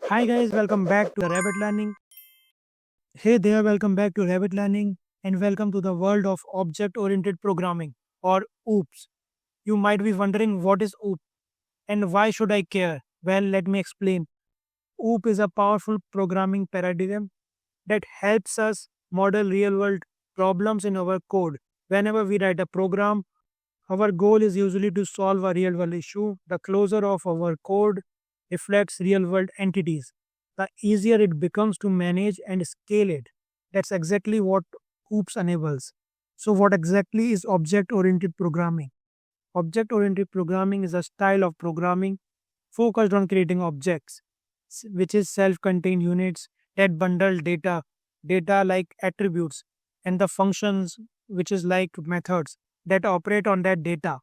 Hi guys, welcome back to the Rabbit Learning. Hey there, welcome back to Rabbit Learning and welcome to the world of object oriented programming or OOPS. You might be wondering what is OOP and why should I care? Well, let me explain. OOP is a powerful programming paradigm that helps us model real world problems in our code. Whenever we write a program, our goal is usually to solve a real world issue. The closer of our code reflects real world entities, the easier it becomes to manage and scale it. That's exactly what OOPS enables. So, what exactly is object oriented programming? Object oriented programming is a style of programming focused on creating objects, which is self contained units that bundle data like attributes, and the functions, which is like methods that operate on that data.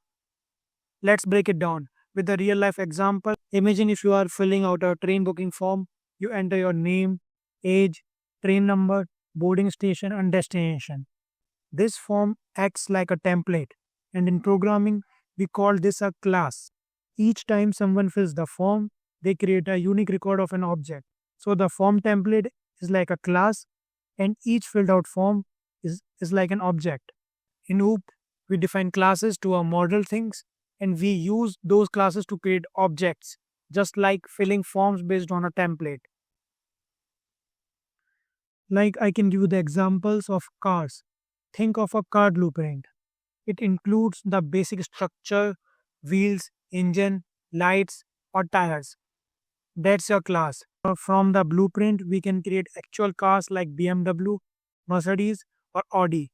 Let's break it down with a real life example. Imagine if you are filling out a train booking form, you enter your name, age, train number, boarding station, and destination. This form acts like a template, and in programming, we call this a class. Each time someone fills the form, they create a unique record of an object. So the form template is like a class, and each filled out form is like an object. In OOP, we define classes to model things, and we use those classes to create objects, just like filling forms based on a template. Like I can give you the examples of cars. Think of a car blueprint. It includes the basic structure, wheels, engine, lights, or tires. That's your class. From the blueprint, we can create actual cars like BMW, Mercedes, or Audi.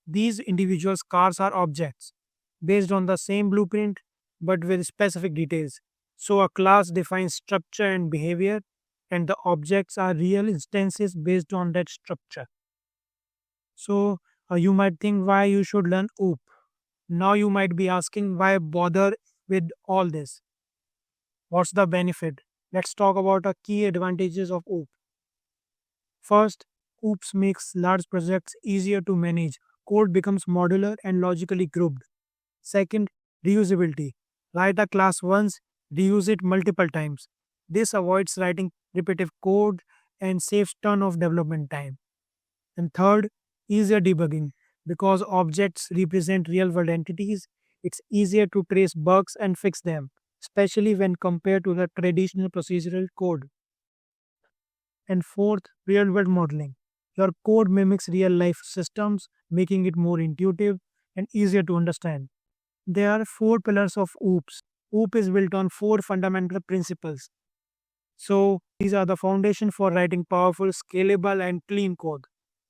These individual cars are objects based on the same blueprint but with specific details. So, a class defines structure and behavior, and the objects are real instances based on that structure. So, you might think why you should learn OOP. Now, you might be asking why bother with all this? What's the benefit? Let's talk about the key advantages of OOP. First, OOPS makes large projects easier to manage. Code becomes modular and logically grouped. Second, reusability. Write a class once, reuse it multiple times. This avoids writing repetitive code and saves ton of development time. And third, easier debugging. Because objects represent real world entities, it's easier to trace bugs and fix them, especially when compared to the traditional procedural code. And fourth, real world modeling. Your code mimics real life systems, making it more intuitive and easier to understand. There are four pillars of OOPS. OOP is built on four fundamental principles. So, these are the foundation for writing powerful, scalable, and clean code.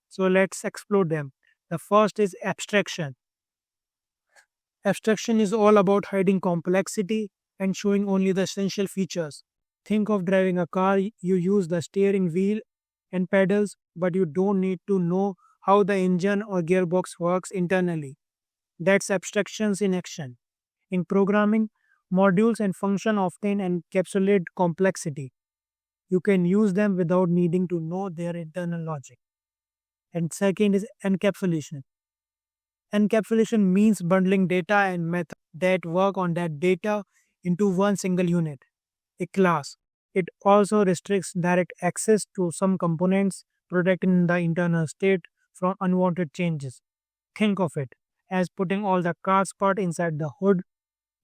So, let's explore them. The first is abstraction. Abstraction is all about hiding complexity and showing only the essential features. Think of driving a car, you use the steering wheel and pedals, but you don't need to know how the engine or gearbox works internally. That's abstractions in action. In programming, modules and functions often encapsulate complexity. You can use them without needing to know their internal logic. And second is encapsulation. Encapsulation means bundling data and methods that work on that data into one single unit, a class. It also restricts direct access to some components, protecting the internal state from unwanted changes. Think of it as putting all the car's part inside the hood.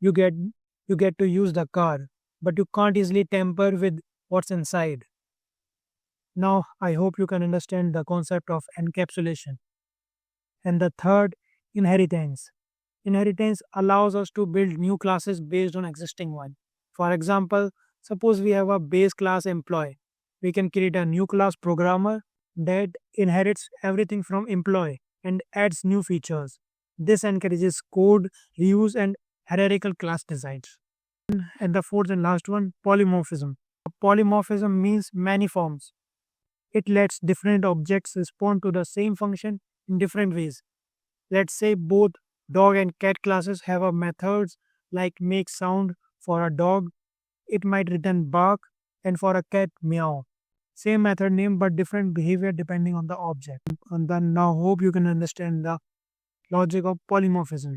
You get you get to use the car, but you can't easily tamper with what's inside. Now, I hope you can understand the concept of encapsulation. And the third, inheritance. Inheritance allows us to build new classes based on existing one. For example, suppose we have a base class employee. We can create a new class programmer that inherits everything from employee and adds new features. This encourages code reuse and hierarchical class designs. And the fourth and last one, polymorphism. Polymorphism means many forms. It lets different objects respond to the same function in different ways. Let's say both dog and cat classes have a methods like make sound for a dog, it might return bark, and for a cat meow. Same method name but different behavior depending on the object. And then now hope you can understand the logic of polymorphism.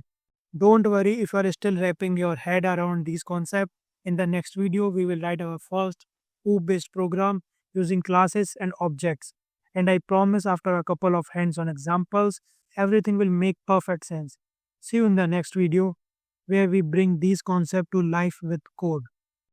Don't worry if you are still wrapping your head around these concepts. In the next video, we will write our first OOP-based program using classes and objects. And I promise after a couple of hands-on examples, everything will make perfect sense. See you in the next video where we bring these concepts to life with code.